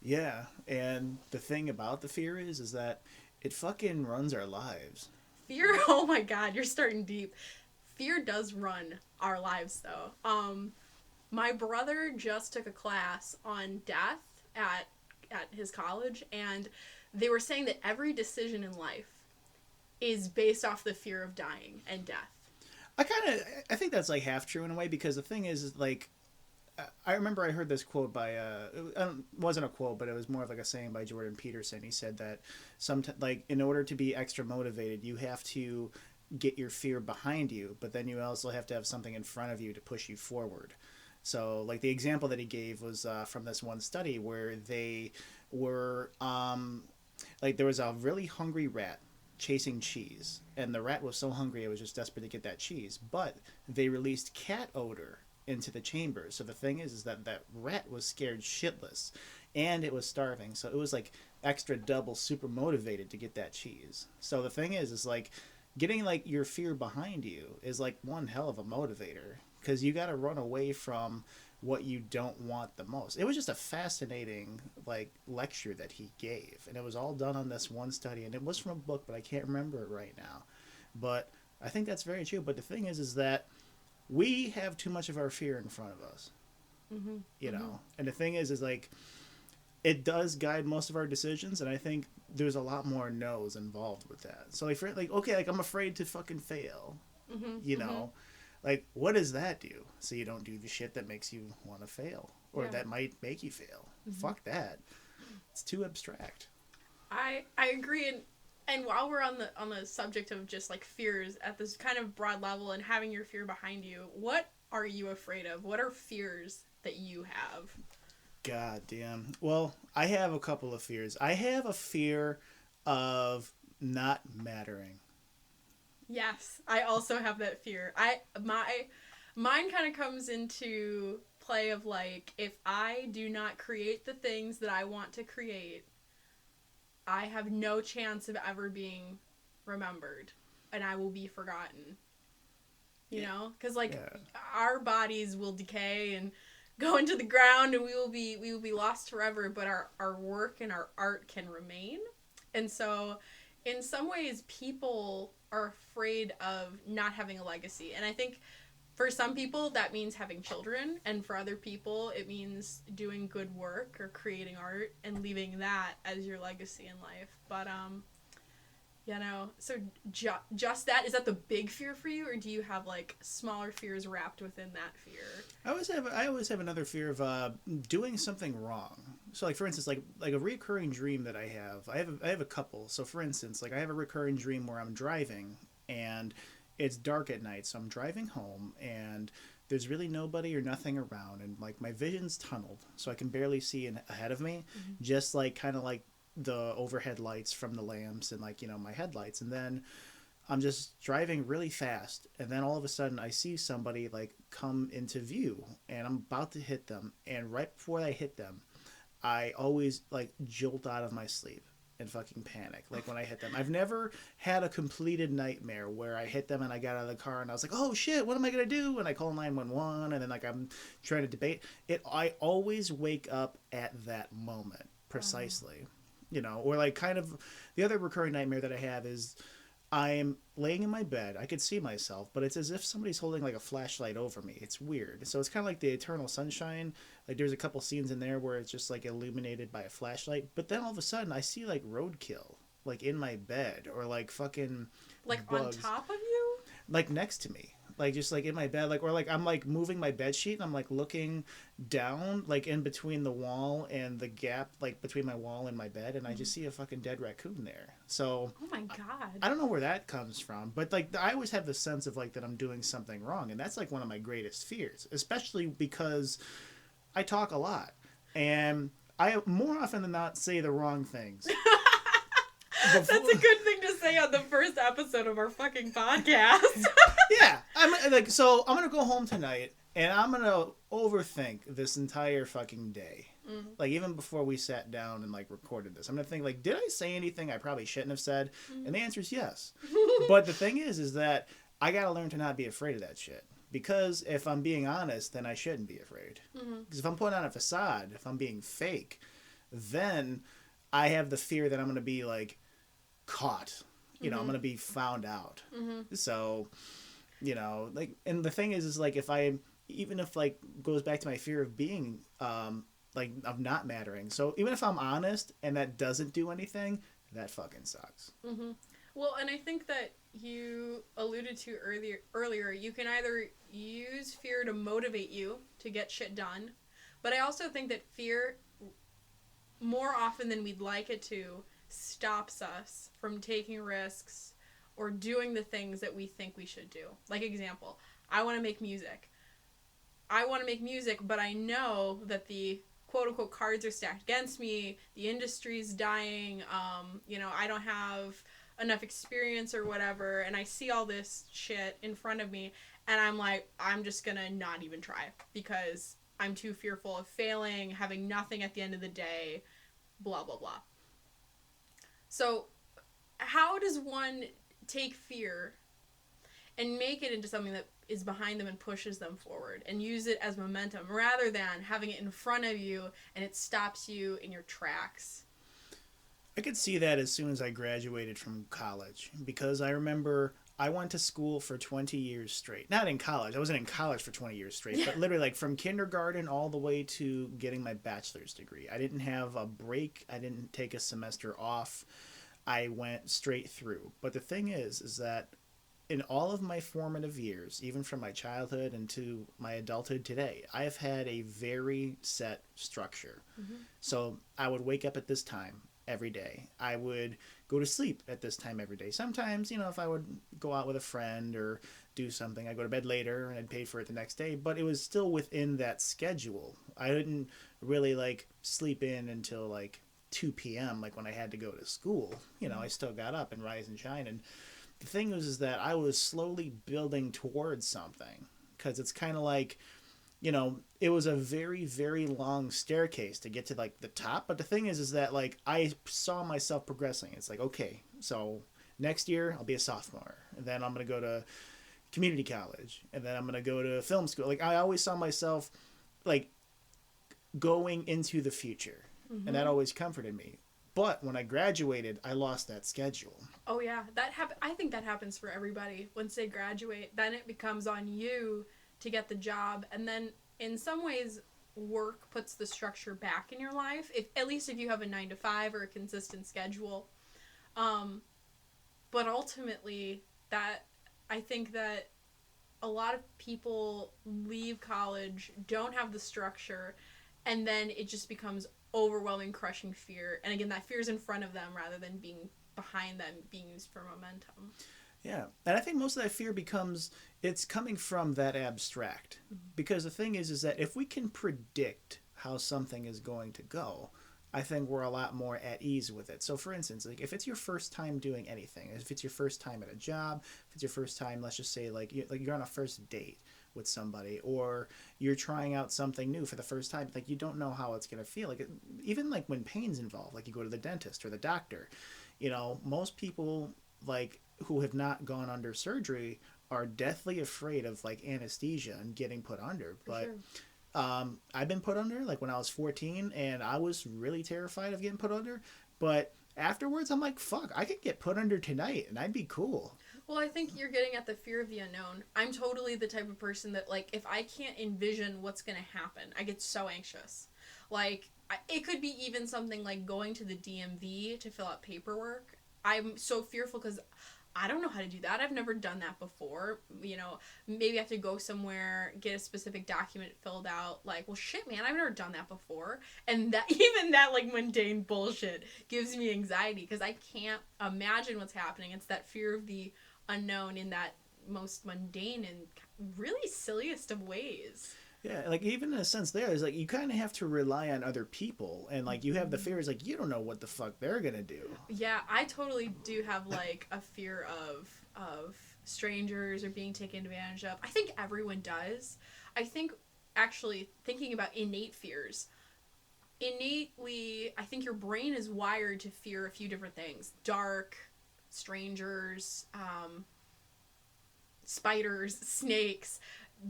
Yeah, and the thing about the fear is that it fucking runs our lives. Fear, oh my god, you're starting deep. Fear does run our lives though. My brother just took a class on death at his college, and they were saying that every decision in life is based off the fear of dying and death. I think that's like half true in a way because the thing is like I remember I heard this quote by it wasn't a quote but it was more of like a saying by Jordan Peterson. He said that like in order to be extra motivated you have to get your fear behind you, but then you also have to have something in front of you to push you forward. So like the example that he gave was from this one study where they were like there was a really hungry rat chasing cheese, and the rat was so hungry it was just desperate to get that cheese. But they released cat odor into the chamber. So the thing is that that rat was scared shitless, and it was starving. So it was like extra double super motivated to get that cheese. So the thing is like getting like your fear behind you is like one hell of a motivator because you got to run away from what you don't want the most. It was just a fascinating like lecture that he gave, and it was all done on this one study, and it was from a book, but I can't remember it right now. But I think that's very true. But the thing is that we have too much of our fear in front of us, Mm-hmm. you Mm-hmm. know. And the thing is like it does guide most of our decisions, and I think there's a lot more no's involved with that. So like, for, like okay, like I'm afraid to fucking fail, Mm-hmm. you Mm-hmm. know, like what does that do? So you don't do the shit that makes you want to fail or Yeah. that might make you fail. Mm-hmm. Fuck that. It's too abstract. I agree, and while we're on the subject of just like fears at this kind of broad level and having your fear behind you, what are you afraid of? What are fears that you have? God damn. Well, I have a couple of fears. I have a fear of not mattering. Yes, I also have that fear. Mine kind of comes into play of like if I do not create the things that I want to create, I have no chance of ever being remembered and I will be forgotten. You know? Cuz like Yeah. our bodies will decay and go into the ground and we will be lost forever, but our work and our art can remain. And so in some ways people are afraid of not having a legacy. And I think for some people that means having children, and for other people it means doing good work or creating art and leaving that as your legacy in life. But so just that, is that the big fear for you, or do you have like smaller fears wrapped within that fear? I always have another fear of doing something wrong. So like for instance like a recurring dream that I have a couple. So for instance, like I have a recurring dream where I'm driving and it's dark at night. So I'm driving home and there's really nobody or nothing around, and like my vision's tunneled so I can barely see ahead of me, Mm-hmm. just like kind of like the overhead lights from the lamps and like my headlights. And then I'm just driving really fast, and then all of a sudden I see somebody like come into view, and I'm about to hit them, and right before I hit them, I always like jolt out of my sleep and fucking panic like when I hit them. I've never had a completed nightmare where I hit them and I got out of the car and I was like, oh shit, what am I gonna do? And I call 911, and then like I'm trying to debate it. I always wake up at that moment Wow. precisely, or like kind of the other recurring nightmare that I have is I'm laying in my bed. I could see myself, but it's as if somebody's holding like a flashlight over me. It's weird. So it's kind of like the Eternal Sunshine. Like there's a couple scenes in there where it's just like illuminated by a flashlight, but then all of a sudden I see like roadkill like in my bed, or like fucking Like on bugs top of you? like next to me. Like just like in my bed, like, or like I'm like moving my bed sheet and I'm like looking down like in between the wall and the gap like between my wall and my bed, and I Mm-hmm. just see a fucking dead raccoon there. So Oh my god. I don't know where that comes from, but like I always have the sense of like that I'm doing something wrong, and that's like one of my greatest fears, especially because I talk a lot, and I more often than not say the wrong things. That's Before, a good thing to say on the first episode of our fucking podcast. yeah, I'm like, so I'm gonna go home tonight and I'm gonna overthink this entire fucking day. Mm. Like even before we sat down and like recorded this, I'm gonna think like, did I say anything I probably shouldn't have said? And the answer is yes. But the thing is that I gotta learn to not be afraid of that shit. Because if I'm being honest, then I shouldn't be afraid. Mm-hmm. Because if I'm putting on a facade, if I'm being fake, then I have the fear that I'm going to be like caught. You know, I'm Mm-hmm. going to be found out. Mm-hmm. So, you know, like, and the thing is like, if I, even if like goes back to my fear of being, like of not mattering. So even if I'm honest and that doesn't do anything, that fucking sucks. Mm-hmm. Well, and I think that you alluded to earlier, you can either use fear to motivate you to get shit done, but I also think that fear, more often than we'd like it to, stops us from taking risks or doing the things that we think we should do. Like, example, I want to make music. I want to make music, but I know that the quote unquote cards are stacked against me. The industry's dying. I don't have enough experience or whatever, and I see all this shit in front of me, and I'm like, I'm just gonna not even try because I'm too fearful of failing, having nothing at the end of the day, blah blah blah. So, how does one take fear and make it into something that is behind them and pushes them forward and use it as momentum rather than having it in front of you and it stops you in your tracks? I could see that as soon as I graduated from college because I remember I went to school for 20 years straight. Not in college. I wasn't in college for 20 years straight, Yeah. but literally like from kindergarten all the way to getting my bachelor's degree. I didn't have a break. I didn't take a semester off. I went straight through. But the thing is that in all of my formative years, even from my childhood into my adulthood today, I have had a very set structure. Mm-hmm. So I would wake up at this time every day. I would go to sleep at this time every day. Sometimes, you know, if I would go out with a friend or do something, I'd go to bed later and I'd pay for it the next day, but it was still within that schedule. I didn't really like sleep in until like 2 p.m. like when I had to go to school. You know, I still got up and rise and shine. And the thing was is that I was slowly building towards something because it's kind of like, you know, it was a very, very long staircase to get to like the top. But the thing is that like I saw myself progressing. It's like, okay, so next year I'll be a sophomore, and then I'm gonna go to community college, and then I'm gonna go to film school. Like I always saw myself like going into the future, Mm-hmm. and that always comforted me. But when I graduated, I lost that schedule. Oh yeah, I think that happens for everybody once they graduate. Then it becomes on you to get the job, and then in some ways, work puts the structure back in your life. If at least if you have a 9 to 5 or a consistent schedule, um, but ultimately, that I think that a lot of people leave college, don't have the structure, and then it just becomes overwhelming, crushing fear. And again, that fear is in front of them rather than being behind them, being used for momentum. Yeah, and I think most of that fear becomes it's coming from that abstract. Mm-hmm. Because the thing is that if we can predict how something is going to go, I think we're a lot more at ease with it. So, for instance, like if it's your first time doing anything, if it's your first time at a job, if it's your first time, let's just say like you're on a first date with somebody, or you're trying out something new for the first time, like you don't know how it's gonna feel. Like even like when pain's involved, like you go to the dentist or the doctor, you know, most people like who have not gone under surgery are deathly afraid of like anesthesia and getting put under. For But sure. I've been put under like when I was 14, and I was really terrified of getting put under. But afterwards, I'm like, fuck, I could get put under tonight, and I'd be cool. Well, I think you're getting at the fear of the unknown. I'm totally the type of person that, like, if I can't envision what's going to happen, I get so anxious. Like, it could be even something like going to the DMV to fill out paperwork. I'm so fearful because I don't know how to do that. I've never done that before. You know, maybe I have to go somewhere, get a specific document filled out. Like, well, shit, man, I've never done that before. And that, even that, like, mundane bullshit gives me anxiety because I can't imagine what's happening. It's that fear of the unknown in that most mundane and really silliest of ways. Yeah, like even in a sense, there is like you kind of have to rely on other people, and like you have the fears, like you don't know what the fuck they're gonna do. Yeah, I totally do have like a fear of strangers or being taken advantage of. I think everyone does. I think actually thinking about innate fears. Innately, I think your brain is wired to fear a few different things. Dark, strangers, spiders, snakes,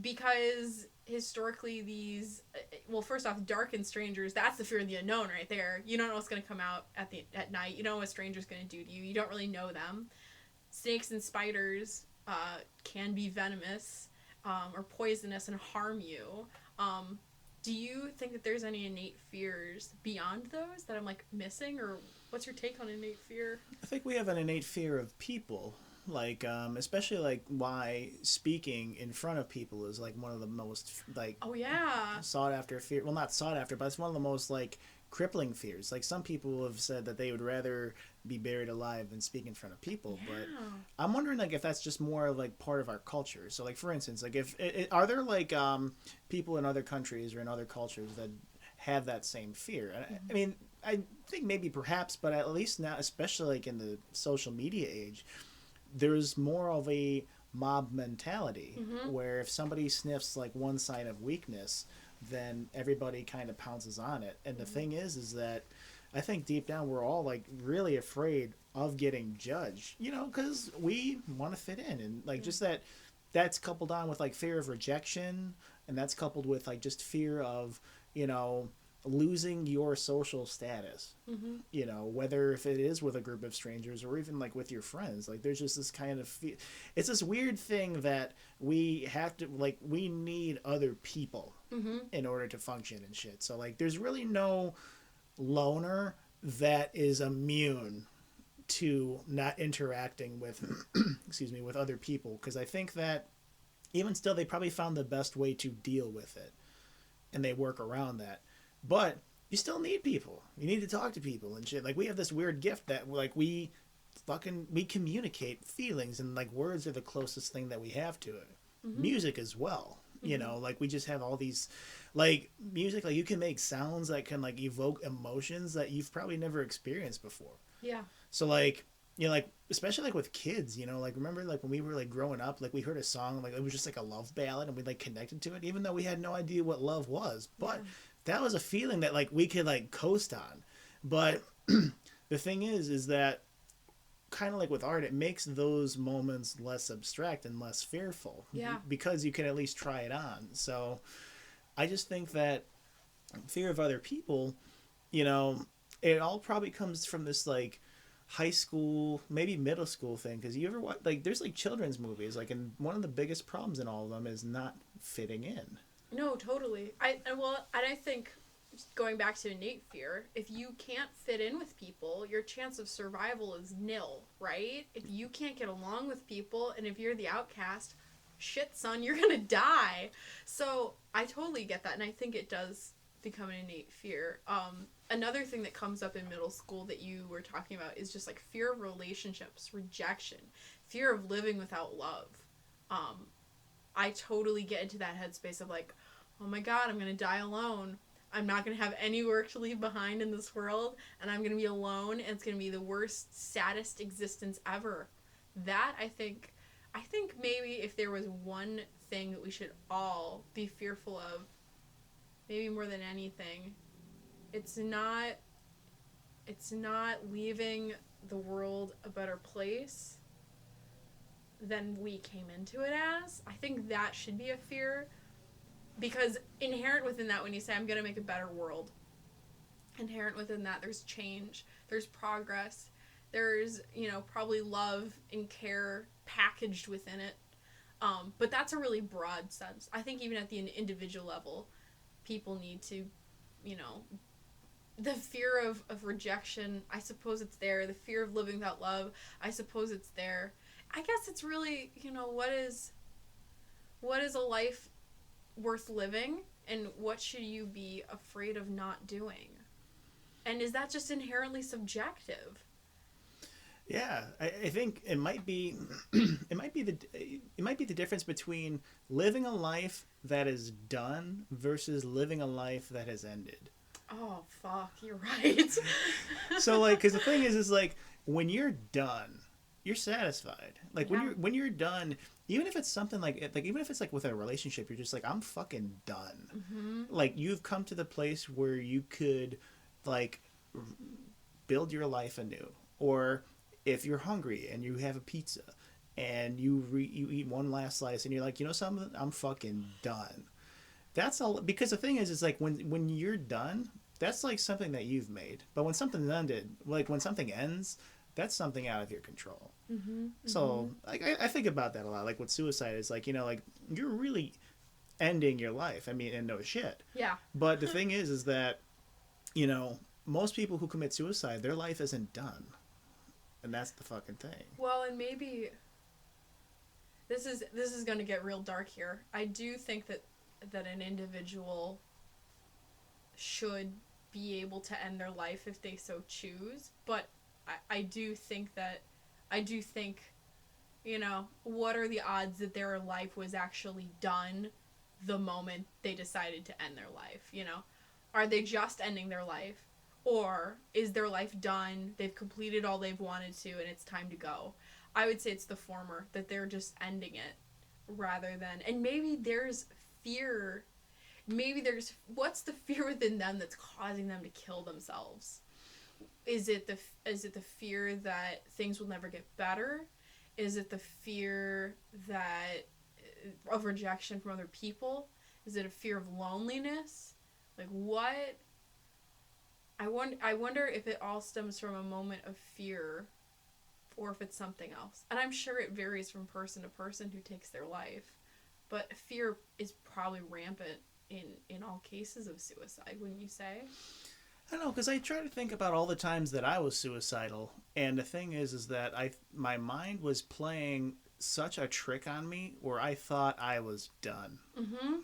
because historically these well, first off, darkened strangers, that's the fear of the unknown right there. You don't know what's going to come out at night. You don't know what a stranger's going to do to you. You don't really know them. Snakes and spiders can be venomous or poisonous and harm you. Do you think that there's any innate fears beyond those that I'm like missing, or what's your take on innate fear? I think we have an innate fear of people, like especially like why speaking in front of people is like one of the most like Oh yeah. sought after fear. Well, not sought after, but it's one of the most like crippling fears. Like some people have said that they would rather be buried alive than speak in front of people. Yeah. But I'm wondering like if that's just more of like part of our culture. So like for instance, like if are there like people in other countries or in other cultures that have that same fear? And I mean, I think maybe perhaps, but at least now, especially like in the social media age, there's more of a mob mentality where if somebody sniffs like one sign of weakness, then everybody kind of pounces on it. And the thing is that I think deep down we're all like really afraid of getting judged, you know, because we want to fit in, and like just that's coupled on with like fear of rejection, and that's coupled with like just fear of, you know, losing your social status, you know, whether if it is with a group of strangers or even like with your friends. Like there's just this kind of it's this weird thing that we have to like we need other people in order to function and shit. So like there's really no loner that is immune to not interacting with excuse me, with other people, because I think that even still they probably found the best way to deal with it and they work around that. But you still need people. You need to talk to people and shit. Like we have this weird gift that like we communicate feelings, and like words are the closest thing that we have to it. Music as well. You know, like we just have all these like music, like you can make sounds that can like evoke emotions that you've probably never experienced before. Yeah. So like, you know, like especially like with kids, you know, like remember like when we were like growing up, like we heard a song, like it was just like a love ballad and we like connected to it even though we had no idea what love was. But that was a feeling that like we could like coast on. But the thing is that kind of like with art, it makes those moments less abstract and less fearful. Yeah. Because you can at least try it on. So I just think that fear of other people, you know, it all probably comes from this like high school, maybe middle school thing. Because you ever watch, like there's like children's movies, like, and one of the biggest problems in all of them is not fitting in. No, totally. I think going back to innate fear, if you can't fit in with people, your chance of survival is nil, right? If you can't get along with people, and if you're the outcast, shit, son, you're gonna die. So I totally get that, and I think it does become an innate fear. Another thing that comes up in middle school that you were talking about is just like fear of relationships, rejection, fear of living without love. I totally get into that headspace of like, oh my god, I'm gonna die alone. I'm not going to have any work to leave behind in this world, and I'm going to be alone, and it's going to be the worst, saddest existence ever. That, I think maybe if there was one thing that we should all be fearful of, maybe more than anything, it's not leaving the world a better place than we came into it as. I think that should be a fear. Because inherent within that, when you say, I'm going to make a better world, inherent within that, there's change, there's progress, there's, you know, probably love and care packaged within it. But that's a really broad sense. I think even at the individual level, people need to, you know, the fear of rejection, I suppose it's there. The fear of living without love, I suppose it's there. I guess it's really, you know, what is a life worth living, and what should you be afraid of not doing? And is that just inherently subjective? Yeah, I think it might be the difference between living a life that is done versus living a life that has ended. Oh fuck, you're right. So like, because the thing is like when you're done, you're satisfied. Like when you're done, even if it's something like even if it's like with a relationship, you're just like, I'm fucking done. Like you've come to the place where you could like build your life anew. Or if you're hungry and you have a pizza and you eat one last slice and you're like, you know something, I'm fucking done. that's all. Because the thing is like when you're done, that's like something that you've made. But when something's ended, like when something ends, that's something out of your control. Mm-hmm. So like I think about that a lot. Like with suicide, is like, like you're really ending your life. I mean, and no shit. Yeah. But the thing is that most people who commit suicide, their life isn't done, and that's the fucking thing. Well, and maybe this is going to get real dark here. I do think that an individual should be able to end their life if they so choose, but I do think, what are the odds that their life was actually done the moment they decided to end their life? Are they just ending their life, or is their life done, they've completed all they've wanted to, and it's time to go? I would say it's the former, that they're just ending it rather than, and maybe there's fear. What's the fear within them that's causing them to kill themselves? Is it the fear that things will never get better? Is it the fear of rejection from other people? Is it a fear of loneliness? Like, what? I wonder if it all stems from a moment of fear, or if it's something else. And I'm sure it varies from person to person who takes their life, but fear is probably rampant in all cases of suicide, wouldn't you say? I don't know, because I try to think about all the times that I was suicidal, and the thing is that my mind was playing such a trick on me where I thought I was done. Mm-hmm.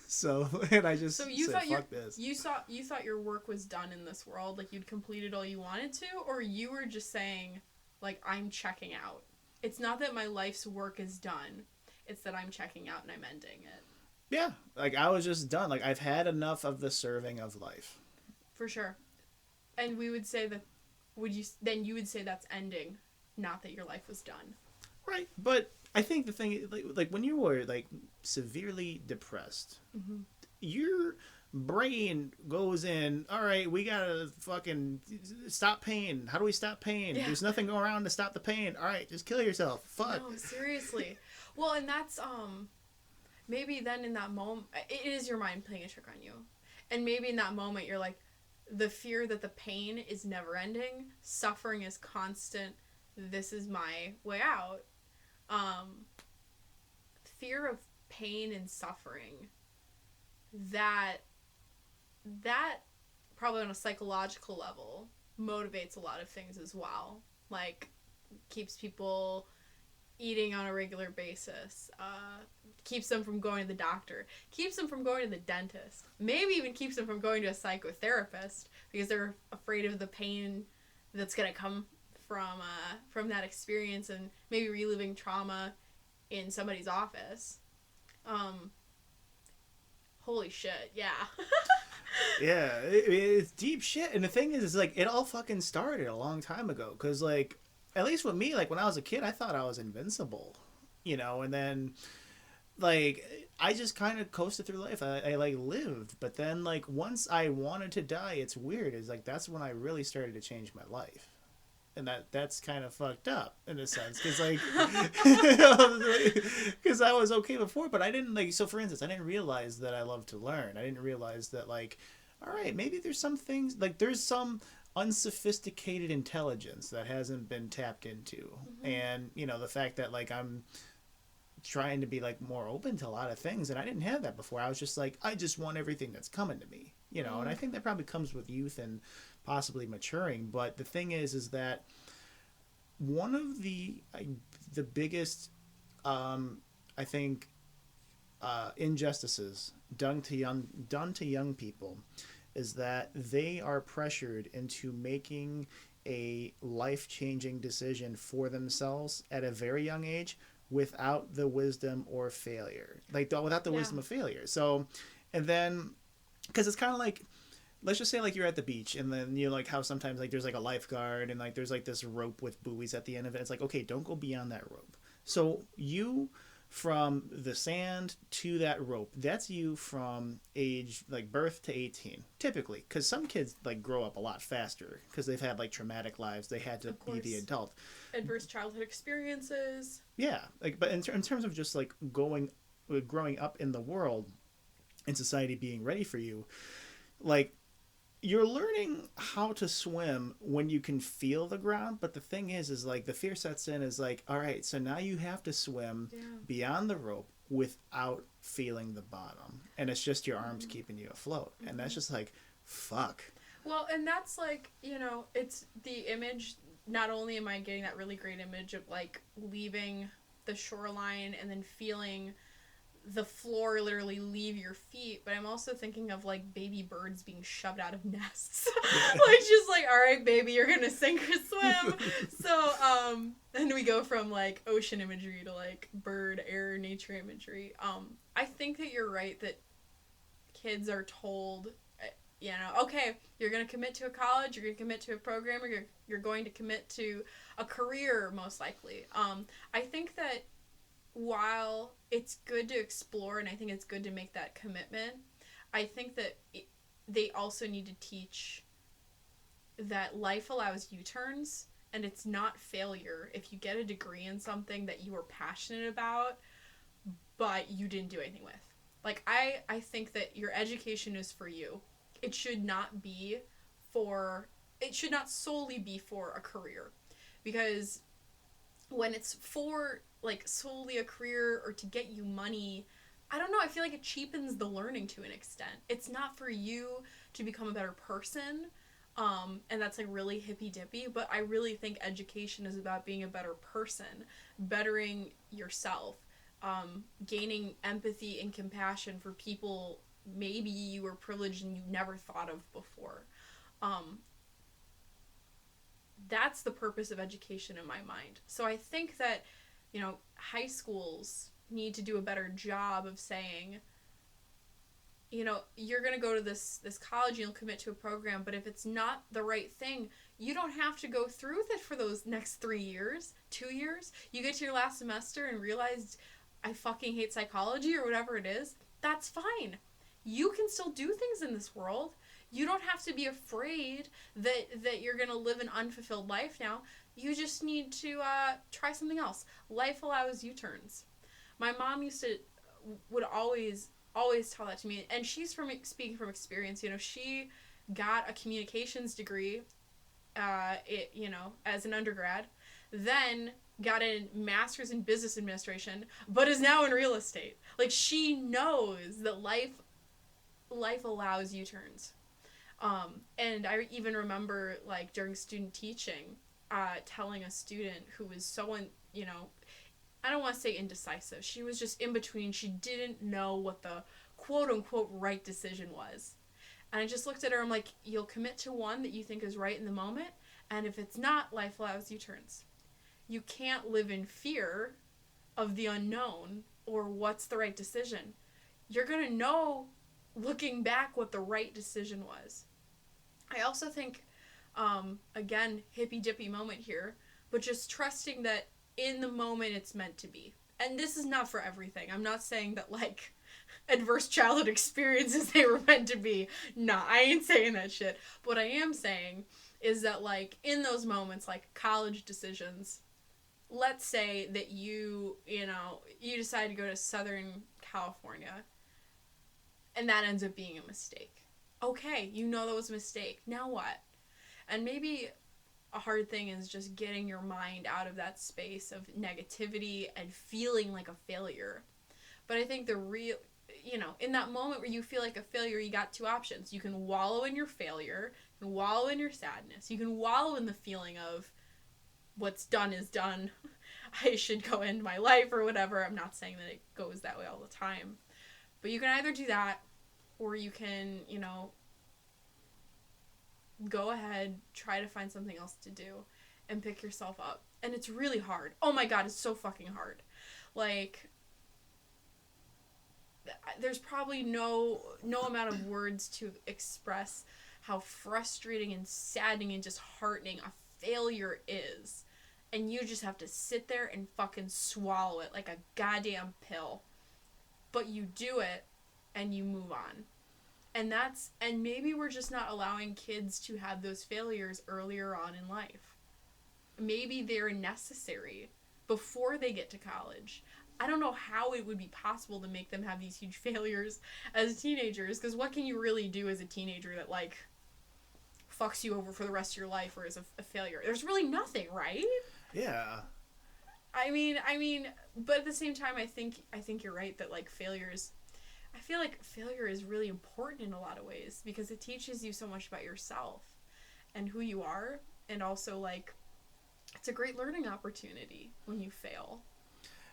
So, and I just you said, thought fuck this. You thought your work was done in this world, like you'd completed all you wanted to, or you were just saying, like, I'm checking out. It's not that my life's work is done. It's that I'm checking out and I'm ending it. Yeah, like I was just done. Like I've had enough of the serving of life. For sure. And we would say that, you would say that's ending, not that your life was done. Right, but I think the thing, like when you were like severely depressed, mm-hmm. your brain goes in, all right, we gotta fucking stop pain. How do we stop pain? Yeah. There's nothing going around to stop the pain. All right, just kill yourself. Fuck. No, seriously. Well, and that's, maybe then in that moment, it is your mind playing a trick on you. And maybe in that moment you're like, the fear that the pain is never ending, suffering is constant, this is my way out. Fear of pain and suffering, that probably on a psychological level motivates a lot of things as well. Like, keeps people eating on a regular basis, keeps them from going to the doctor, keeps them from going to the dentist, maybe even keeps them from going to a psychotherapist because they're afraid of the pain that's going to come from that experience, and maybe reliving trauma in somebody's office. Holy shit, yeah. Yeah, it's deep shit. And the thing is like, it all fucking started a long time ago. Because, like, at least with me, like, when I was a kid, I thought I was invincible. And then, like, I just kind of coasted through life. I like, lived. But then, like, once I wanted to die, it's weird. It's like, that's when I really started to change my life. And that's kind of fucked up in a sense, because like, because I was okay before, but I didn't like. So for instance, I didn't realize that I love to learn. I didn't realize that, like, all right, maybe there's some things, like there's some unsophisticated intelligence that hasn't been tapped into, mm-hmm. and the fact that like I'm trying to be like more open to a lot of things, and I didn't have that before. I was just like, I just want everything that's coming to me, mm-hmm. And I think that probably comes with youth and possibly maturing. But the thing is that one of the biggest I think injustices done to young people is that they are pressured into making a life-changing decision for themselves at a very young age without the wisdom or failure, without the wisdom of failure. So, and then because it's kind of like, let's just say like you're at the beach, and then like how sometimes like there's like a lifeguard, and like there's like this rope with buoys at the end of it. It's like, okay, don't go beyond that rope. So you, from the sand to that rope, that's you from age like birth to 18 typically, because some kids like grow up a lot faster because they've had like traumatic lives. They had to be the adult. Adverse childhood experiences. Yeah, like, but in terms of just like growing up in the world, and society being ready for you, like, you're learning how to swim when you can feel the ground. But the thing is like, the fear sets in, is like, all right, so now you have to swim beyond the rope without feeling the bottom, and it's just your arms keeping you afloat. And that's just like, fuck. Well, and that's like, it's the image. Not only am I getting that really great image of like leaving the shoreline and then feeling the floor literally leave your feet, but I'm also thinking of like baby birds being shoved out of nests. Like, just like, all right, baby, you're gonna sink or swim. So and we go from like ocean imagery to like bird, air, nature imagery. I think that you're right that kids are told, okay, you're gonna commit to a college, you're gonna commit to a program, or you're going to commit to a career, most likely. I think that while it's good to explore, and I think it's good to make that commitment, I think that they also need to teach that life allows U-turns, and it's not failure if you get a degree in something that you were passionate about, but you didn't do anything with. Like, I think that your education is for you. It should not solely be for a career. Because when it's for like solely a career or to get you money, I don't know, I feel like it cheapens the learning to an extent. It's not for you to become a better person, and that's like really hippy dippy, but I really think education is about being a better person, bettering yourself, gaining empathy and compassion for people maybe you were privileged and you never thought of before. That's the purpose of education in my mind. So I think that, high schools need to do a better job of saying, you're going to go to this college, you'll commit to a program, but if it's not the right thing, you don't have to go through with it for those next 3 years, 2 years. You get to your last semester and realize, I fucking hate psychology or whatever it is. That's fine. You can still do things in this world. You don't have to be afraid that you're going to live an unfulfilled life now. You just need to try something else. Life allows U-turns. My mom would always tell that to me, and she's speaking from experience. She got a communications degree, as an undergrad, then got a master's in business administration, but is now in real estate. Like, she knows that life allows U-turns. And I even remember, like, during student teaching, telling a student who was so, I don't want to say indecisive. She was just in between. She didn't know what the quote-unquote right decision was. And I just looked at her, I'm like, you'll commit to one that you think is right in the moment, and if it's not, life allows U-turns. You can't live in fear of the unknown or what's the right decision. You're going to know, looking back, what the right decision was. I also think, again, hippy-dippy moment here, but just trusting that in the moment it's meant to be. And this is not for everything. I'm not saying that, like, adverse childhood experiences, they were meant to be. Nah, I ain't saying that shit. What I am saying is that, like, in those moments, like college decisions, let's say that you decide to go to Southern California, and that ends up being a mistake. Okay, that was a mistake. Now what? And maybe a hard thing is just getting your mind out of that space of negativity and feeling like a failure. But I think the real, in that moment where you feel like a failure, you got two options. You can wallow in your failure, you can wallow in your sadness, you can wallow in the feeling of what's done is done. I should go end my life or whatever. I'm not saying that it goes that way all the time. But you can either do that, or you can, go ahead, try to find something else to do, and pick yourself up. And it's really hard. Oh my god, it's so fucking hard. Like, there's probably no amount of words to express how frustrating and saddening and disheartening a failure is. And you just have to sit there and fucking swallow it like a goddamn pill. But you do it, and you move on. And maybe we're just not allowing kids to have those failures earlier on in life. Maybe they're necessary before they get to college. I don't know how it would be possible to make them have these huge failures as teenagers, because what can you really do as a teenager that, like, fucks you over for the rest of your life or is a failure? There's really nothing, right? Yeah. I mean, but at the same time, I think you're right that, like, I feel like failure is really important in a lot of ways because it teaches you so much about yourself and who you are, and also, like, it's a great learning opportunity when you fail.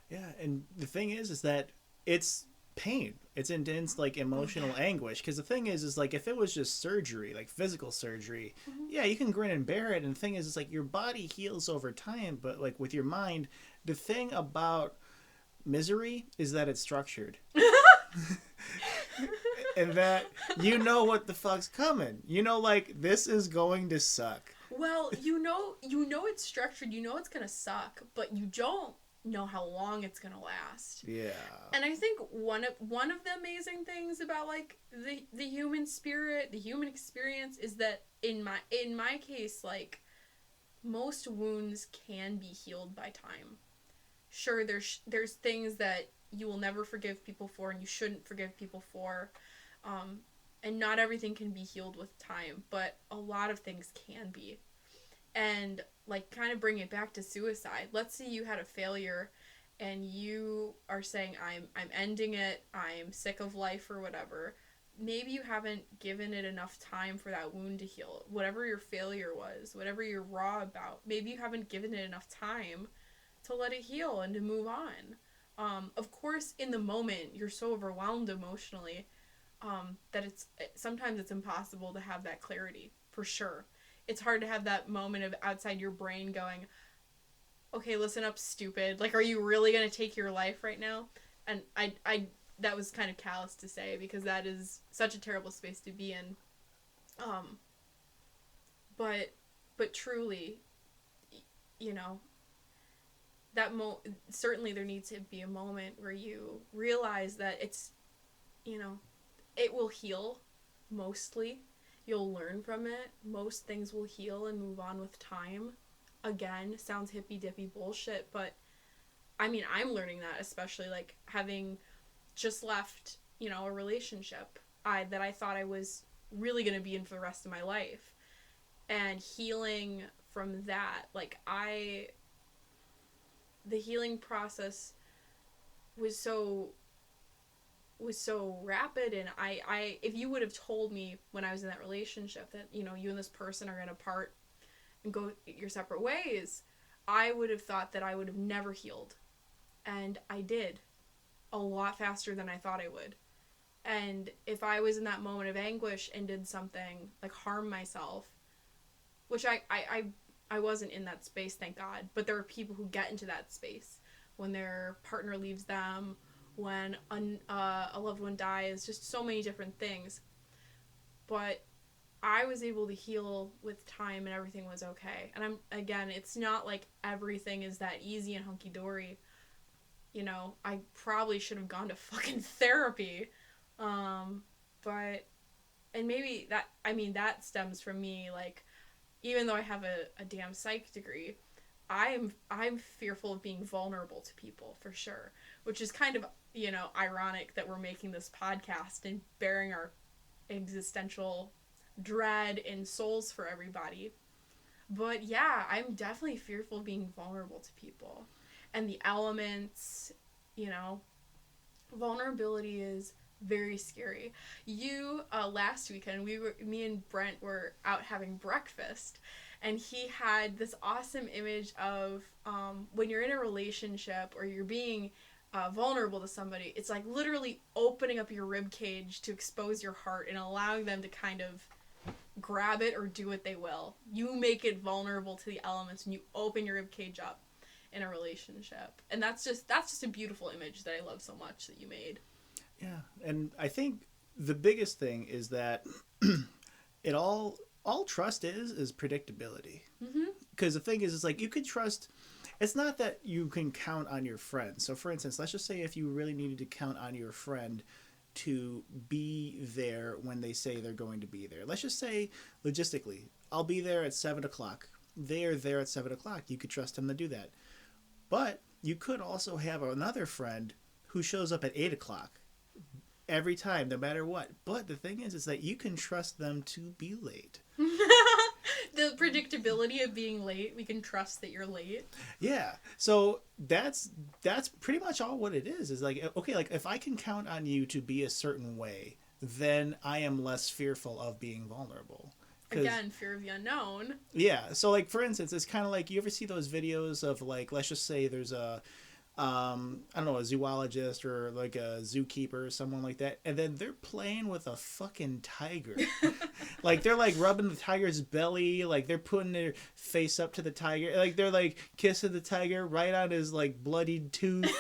Yeah, and the thing is that it's pain. It's intense, like, emotional anguish. Because the thing is like, if it was just surgery, like physical surgery, yeah, you can grin and bear it. And the thing is like, your body heals over time. But, like, with your mind, the thing about misery is that it's structured. And that you know what the fuck's coming. You know, like, this is going to suck. Well, you know it's structured. You know it's gonna suck, but you don't know how long it's gonna last. Yeah. And I think one of the amazing things about, like, the human spirit, the human experience, is that in my case, like, most wounds can be healed by time. Sure, there's things that you will never forgive people for, and you shouldn't forgive people for, and not everything can be healed with time, but a lot of things can be. And, like, kind of bring it back to suicide. Let's say you had a failure and you are saying, I'm ending it, I'm sick of life or whatever. Maybe you haven't given it enough time for that wound to heal. Whatever your failure was, whatever you're raw about, maybe you haven't given it enough time to let it heal and to move on. Of course, in the moment, you're so overwhelmed emotionally that sometimes it's impossible to have that clarity, for sure. It's hard to have that moment of outside your brain going, okay, listen up, stupid. Like, are you really going to take your life right now? And I that was kind of callous to say, because that is such a terrible space to be in. But truly, you know, certainly there needs to be a moment where you realize that it's, you know, it will heal, mostly. You'll learn from it. Most things will heal and move on with time. Again, sounds hippy-dippy bullshit, but I mean, I'm learning that, especially, like, having just left, you know, a relationship that I thought I was really going to be in for the rest of my life. And healing from that, like, the healing process was so rapid, and I if you would have told me when I was in that relationship that, you know, you and this person are going to part and go your separate ways, I would have thought that I would have never healed. And I did, a lot faster than I thought I would. And if I was in that moment of anguish and did something, like, harm myself, which I wasn't in that space, thank God, but there are people who get into that space when their partner leaves them, when a loved one dies, just so many different things. But I was able to heal with time and everything was okay. And again, it's not like everything is that easy and hunky-dory. You know, I probably should have gone to fucking therapy. But, and maybe that stems from me, like, even though I have a damn psych degree, I'm fearful of being vulnerable to people, for sure. Which is kind of, you know, ironic that we're making this podcast and bearing our existential dread and souls for everybody. But yeah, I'm definitely fearful of being vulnerable to people. And the elements, you know, vulnerability is very scary. Last weekend, me and Brent were out having breakfast, and he had this awesome image of when you're in a relationship or you're being vulnerable to somebody, it's like literally opening up your rib cage to expose your heart and allowing them to kind of grab it or do what they will. You make it vulnerable to the elements when you open your rib cage up in a relationship. And that's just a beautiful image that I love so much that you made. Yeah, and I think the biggest thing is that it all trust is predictability. Because the thing is like, you could trust. It's not that you can count on your friend. So, for instance, let's just say if you really needed to count on your friend to be there when they say they're going to be there. Let's just say, logistically, I'll be there at 7 o'clock. They are there at 7 o'clock. You could trust them to do that. But you could also have another friend who shows up at 8 o'clock every time, no matter what. But the thing is that you can trust them to be late. The predictability of being late, we can trust that you're late. Yeah. So that's pretty much all what it is like, okay, like if I can count on you to be a certain way, then I am less fearful of being vulnerable. Again, fear of the unknown. Yeah. So like, for instance, it's kind of like, you ever see those videos of like, let's just say there's a I don't know, a zoologist or like a zookeeper or someone like that, and then they're playing with a fucking tiger. Like they're like rubbing the tiger's belly, like they're putting their face up to the tiger, like they're like kissing the tiger right on his like bloodied tooth.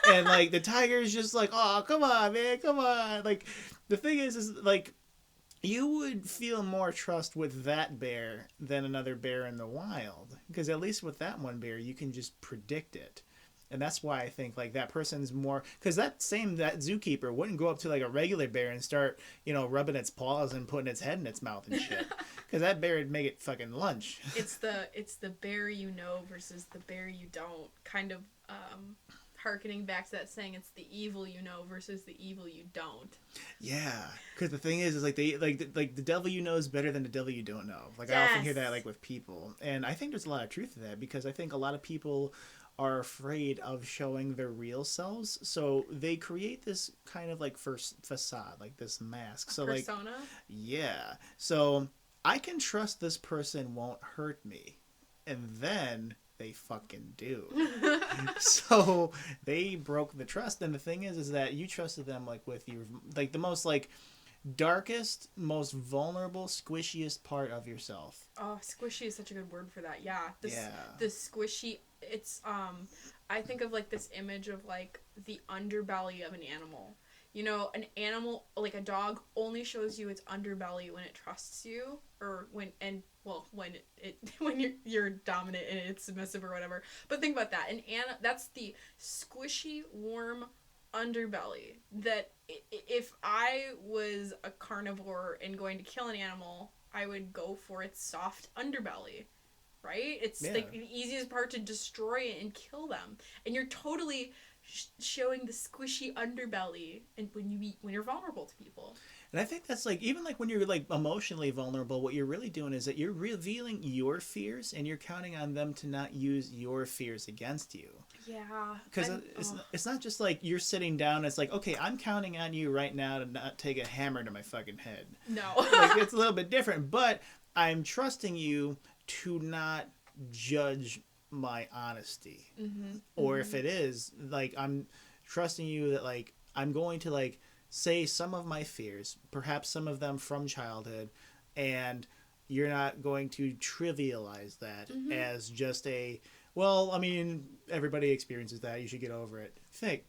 And like the tiger's just like, oh, come on, man, come on. Like the thing is like, you would feel more trust with that bear than another bear in the wild, because at least with that one bear you can just predict it. And that's why I think like that person's more, because that zookeeper wouldn't go up to like a regular bear and start, rubbing its paws and putting its head in its mouth and shit, because that bear would make it fucking lunch. It's the bear you know versus the bear you don't, kind of harkening back to that saying, it's the evil you know versus the evil you don't. Yeah, because the thing is like the devil you know is better than the devil you don't know. Like, yes. I often hear that like with people, and I think there's a lot of truth to that, because I think a lot of people are afraid of showing their real selves, so they create this kind of like facade, like this mask. So persona? Like, yeah, so I can trust this person won't hurt me, and then they fucking do. So they broke the trust. And the thing is that you trusted them like with your, like the most like darkest, most vulnerable, squishiest part of yourself. Oh, squishy is such a good word for that. Yeah. Yeah. The squishy, it's I think of like this image of like the underbelly of an animal. An animal, like a dog, only shows you its underbelly when it trusts you, or when you're dominant and it's submissive or whatever. But think about that. That's the squishy, warm underbelly that if I was a carnivore and going to kill an animal, I would go for its soft underbelly. Right? It's like the easiest part to destroy it and kill them. And you're totally showing the squishy underbelly, and when you're vulnerable to people. And I think that's like, even like when you're like emotionally vulnerable, what you're really doing is that you're revealing your fears, and you're counting on them to not use your fears against you. Yeah. Because it's not just like you're sitting down and it's like, okay, I'm counting on you right now to not take a hammer to my fucking head. No. Like, it's a little bit different, but I'm trusting you to not judge my honesty. Mm-hmm. Or if it is, like, I'm trusting you that like I'm going to like say some of my fears, perhaps some of them from childhood, and you're not going to trivialize that as just well, I mean, everybody experiences that, you should get over it. I think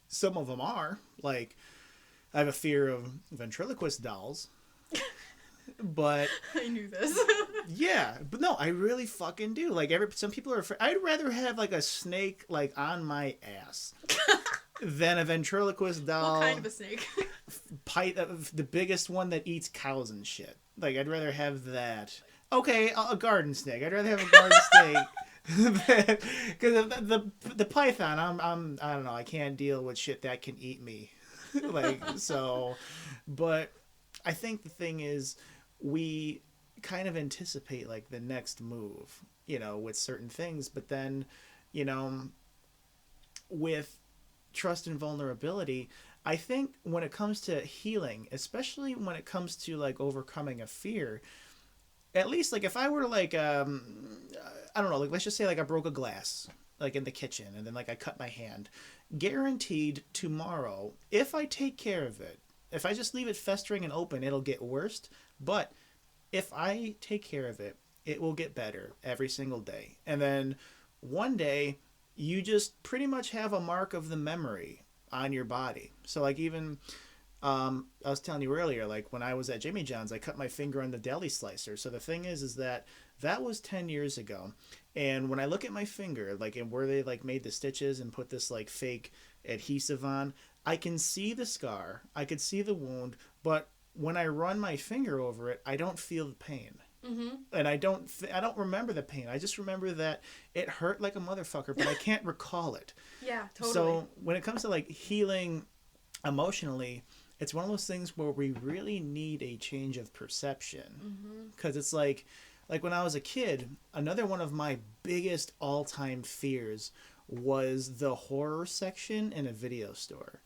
some of them are. Like, I have a fear of ventriloquist dolls. But I knew this. Yeah, but no, I really fucking do. Like, some people are afraid. I'd rather have like a snake like on my ass than a ventriloquist doll. What kind of a snake? The biggest one that eats cows and shit. Like, I'd rather have that. Okay, a garden snake. I'd rather have a garden snake. Because the python, I don't know. I can't deal with shit that can eat me. Like, so, but I think the thing is, we kind of anticipate like the next move, with certain things, but then, with trust and vulnerability, I think when it comes to healing, especially when it comes to like overcoming a fear, at least like if I were to like, I don't know, like let's just say like I broke a glass like in the kitchen, and then like I cut my hand, guaranteed tomorrow, if I take care of it, if I just leave it festering and open, it'll get worse. But if I take care of it, it will get better every single day. And then one day, you just pretty much have a mark of the memory on your body. So like even, I was telling you earlier, like when I was at Jimmy John's, I cut my finger on the deli slicer. So the thing is that was 10 years ago. And when I look at my finger, like, and where they like made the stitches and put this like fake adhesive on, I can see the scar, I could see the wound, but when I run my finger over it, I don't feel the pain. And I don't remember the pain. I just remember that it hurt like a motherfucker, but I can't recall it. Yeah, totally. So when it comes to like healing emotionally, it's one of those things where we really need a change of perception. Because it's like when I was a kid, another one of my biggest all-time fears was the horror section in a video store.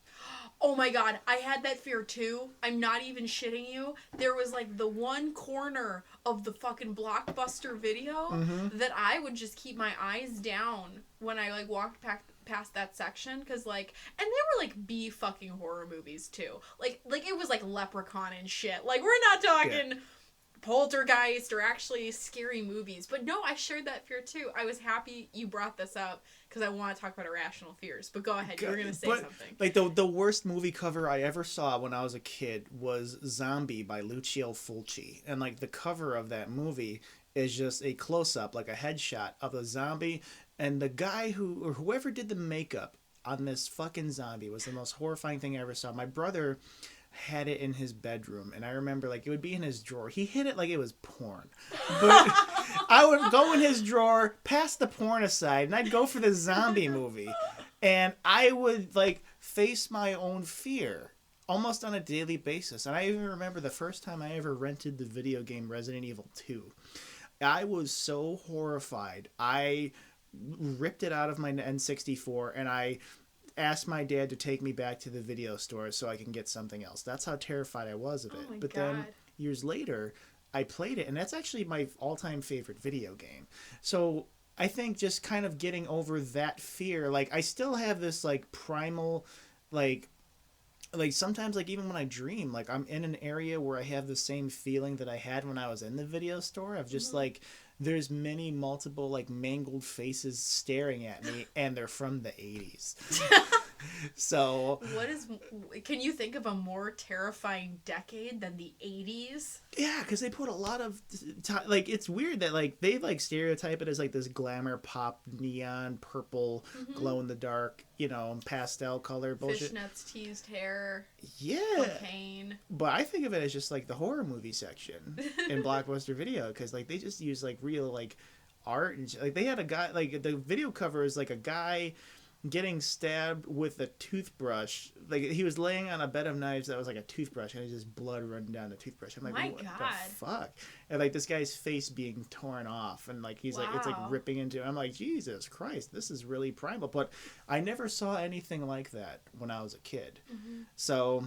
Oh my god, I had that fear too. I'm not even shitting you. There was like the one corner of the fucking Blockbuster video that I would just keep my eyes down when I like walked past that section, because like, and they were like B fucking horror movies too. Like it was like Leprechaun and shit. Like, we're not talking Poltergeist or actually scary movies. But no, I shared that fear too. I was happy you brought this up because I want to talk about irrational fears. But go ahead, you were going to say something. Like the worst movie cover I ever saw when I was a kid was Zombie by Lucio Fulci. And like the cover of that movie is just a close-up, like a headshot of a zombie. And the guy or whoever did the makeup on this fucking zombie was the most horrifying thing I ever saw. My brother had it in his bedroom, and I remember like it would be in his drawer. He hid it like it was porn, but I would go in his drawer, pass the porn aside, and I'd go for the zombie movie, and I would like face my own fear almost on a daily basis. And I even remember the first time I ever rented the video game Resident Evil 2. I was so horrified. I ripped it out of my N64 and I asked my dad to take me back to the video store so I can get something else. That's how terrified I was of it. But then years later, I played it, and that's actually my all-time favorite video game. So I think just kind of getting over that fear, like I still have this like primal, like sometimes like even when I dream, like I'm in an area where I have the same feeling that I had when I was in the video store. I've just like, there's multiple like mangled faces staring at me, and they're from the 80s. So can you think of a more terrifying decade than the 80s? Yeah, because they put a lot of like, it's weird that like they like stereotype it as like this glamour pop neon purple glow in the dark, you know, pastel color bullshit. Fishnets, teased hair. Yeah. Cocaine. But I think of it as just like the horror movie section in Blockbuster Video, because like they just use like real like art and like they had a guy, like the video cover is like a guy getting stabbed with a toothbrush. Like he was laying on a bed of knives that was like a toothbrush, and it's just blood running down the toothbrush. I'm like, what the fuck? And like this guy's face being torn off, and like he's like, it's like ripping into him. I'm like, Jesus Christ, this is really primal. But I never saw anything like that when I was a kid. So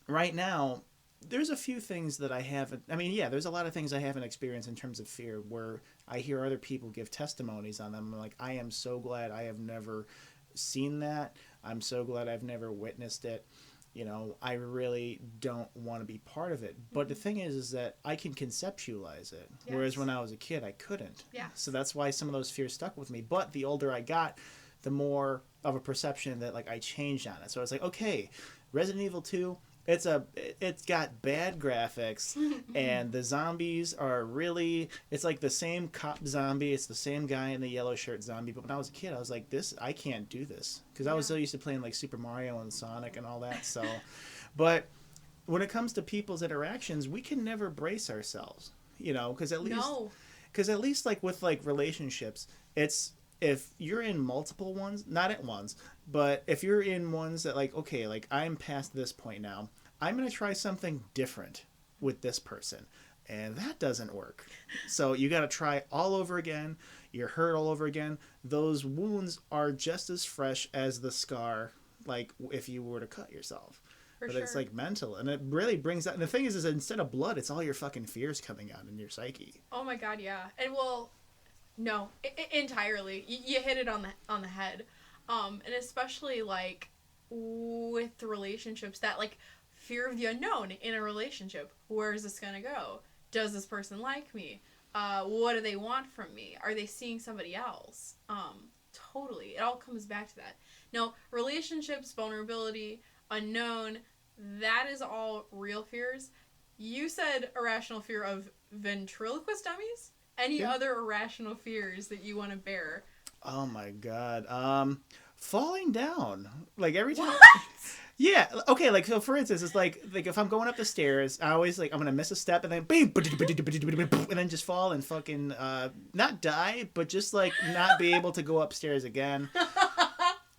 right now, there's a few things that I haven't. I mean, yeah, there's a lot of things I haven't experienced in terms of fear where I hear other people give testimonies on them. I'm like, I am so glad I have never seen that. I'm so glad I've never witnessed it. You know, I really don't want to be part of it. But the thing is that I can conceptualize it. Yes. Whereas when I was a kid, I couldn't. Yeah. So that's why some of those fears stuck with me. But the older I got, the more of a perception that like I changed on it. So I was like, okay, Resident Evil 2, it's got bad graphics, and the zombies are really, it's like the same cop zombie, it's the same guy in the yellow shirt zombie. But when I was a kid, I was like, I can't do this, because I was so used to playing like Super Mario and Sonic and all that. So, but when it comes to people's interactions, we can never brace ourselves, you know, because at least like with like relationships, it's, if you're in multiple ones, not at once, but if you're in ones that like, okay, like I'm past this point now, I'm going to try something different with this person. And that doesn't work. So you got to try all over again. You're hurt all over again. Those wounds are just as fresh as the scar, like if you were to cut yourself. But it's like mental, and it really brings out, and the thing is instead of blood, it's all your fucking fears coming out in your psyche. Oh my God, yeah. And well, no, entirely. You hit it on the head. And especially like with the relationships, that like fear of the unknown in a relationship. Where is this gonna go? Does this person like me? What do they want from me? Are they seeing somebody else? Totally. It all comes back to that. No, relationships, vulnerability, unknown, that is all real fears. You said irrational fear of ventriloquist dummies? Any other irrational fears that you want to bear? Oh my God. Falling down. Like every time. What? Yeah. Okay. Like, so for instance, it's like if I'm going up the stairs, I always like I'm gonna miss a step and then bam, and then just fall and fucking not die, but just like not be able to go upstairs again.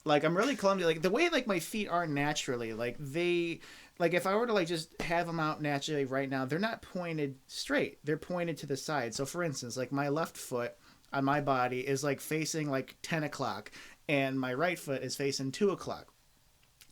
Like I'm really clumsy. Like the way like my feet are naturally, like they, like if I were to like just have them out naturally right now, they're not pointed straight. They're pointed to the side. So for instance, like my left foot on my body is like facing like 10 o'clock, and my right foot is facing 2 o'clock.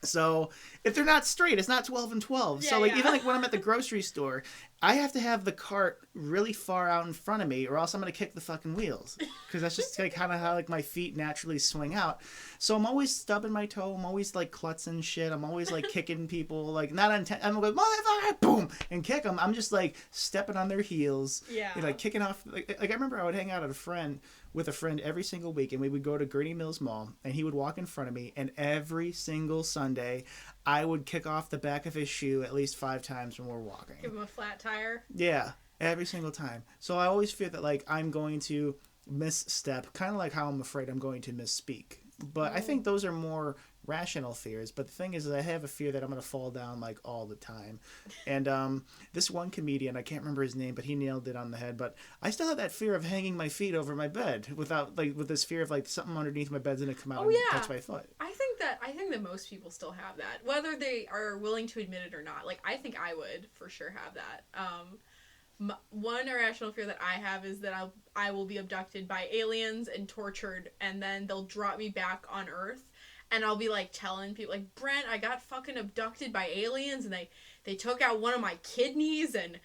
So if they're not straight, it's not 12 and 12. Yeah, So like yeah. even like when I'm at the grocery store, I have to have the cart really far out in front of me, or else I'm gonna kick the fucking wheels, because that's just like kind of how like my feet naturally swing out. So I'm always stubbing my toe. I'm always like klutzing shit. I'm always like kicking people, like not intent. I'm like motherfucker, boom, and kick them. I'm just like stepping on their heels, Yeah. like kicking off. Like I remember I would hang out with a friend every single week, and we would go to Gurney Mills Mall, and he would walk in front of me, and every single Sunday I would kick off the back of his shoe at least 5 times when we're walking. Give him a flat tire. Yeah, every single time. So I always fear that like I'm going to misstep, kind of like how I'm afraid I'm going to misspeak. But I think those are more rational fears. But the thing is I have a fear that I'm going to fall down like all the time. And this one comedian, I can't remember his name, but he nailed it on the head. But I still have that fear of hanging my feet over my bed without like with this fear of like something underneath my bed's going to come out and touch my foot. I think that most people still have that, whether they are willing to admit it or not. Like I think I would for sure have that. One irrational fear that I have is that I will be abducted by aliens and tortured, and then they'll drop me back on Earth, and I'll be like telling people like, Brent, I got fucking abducted by aliens, and they took out one of my kidneys, and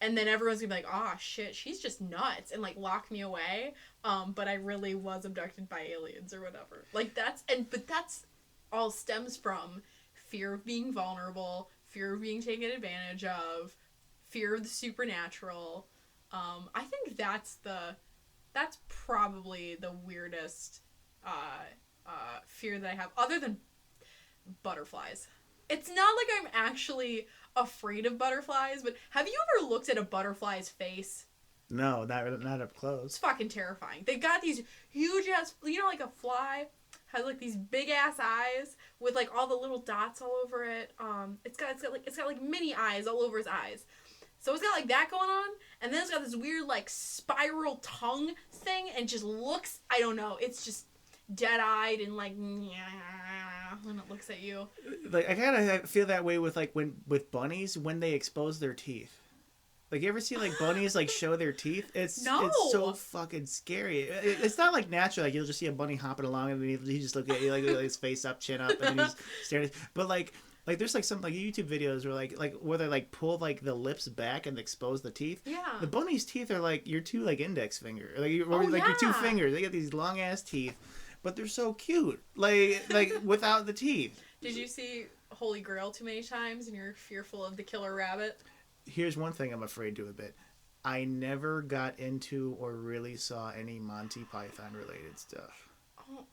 then everyone's gonna be like, oh shit, she's just nuts, and like lock me away. But I really was abducted by aliens or whatever. Like but that's all stems from fear of being vulnerable, fear of being taken advantage of, fear of the supernatural. I think that's probably the weirdest fear that I have, other than butterflies. It's not like I'm actually afraid of butterflies, but have you ever looked at a butterfly's face? No, not up close. It's fucking terrifying. They got these huge ass, like a fly has like these big ass eyes with like all the little dots all over it. It's got like mini eyes all over its eyes. So it's got like that going on, and then it's got this weird like spiral tongue thing, and just looks, I don't know, it's just dead-eyed and like when it looks at you. Like I kind of feel that way with like with bunnies when they expose their teeth. Like, you ever see, like, bunnies, like, show their teeth? It's so fucking scary. It's not, like, natural. Like, you'll just see a bunny hopping along, and he just look at you, like, his face up, chin up, and then he's staring. But, like, there's, like, some, like, YouTube videos where they, like, pull, like, the lips back and expose the teeth. Yeah. The bunny's teeth are, like, your two, like, index finger. Like, your two fingers. They got these long-ass teeth. But they're so cute. Like without the teeth. Did you see Holy Grail too many times, and you're fearful of the killer rabbit? Here's one thing I'm afraid to admit. I never got into or really saw any Monty Python related stuff. Oh.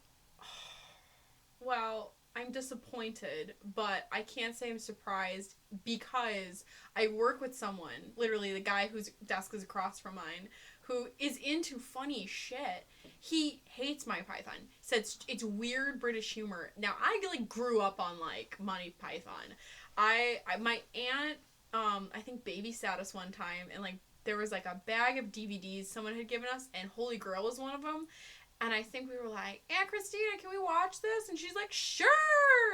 Well, I'm disappointed, but I can't say I'm surprised because I work with someone, literally the guy whose desk is across from mine, who is into funny shit. He hates Monty Python. Says it's weird British humor. Now, I like grew up on like Monty Python. My aunt I think babysat us one time, and like there was like a bag of DVDs someone had given us, and Holy Grail was one of them. And I think we were like, Aunt Christina, can we watch this? And she's like, sure!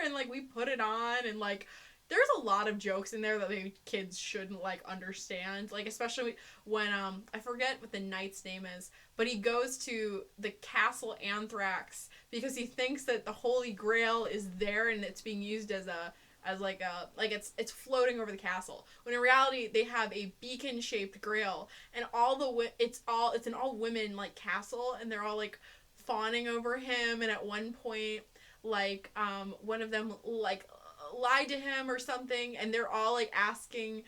And like we put it on, and like there's a lot of jokes in there that the kids shouldn't like understand. Like especially when I forget what the knight's name is, but he goes to the Castle Anthrax because he thinks that the Holy Grail is there and it's being used as it's floating over the castle, when in reality they have a beacon shaped grail, and it's an all women like castle, and they're all like fawning over him, and at one point like one of them like lied to him or something, and they're all like asking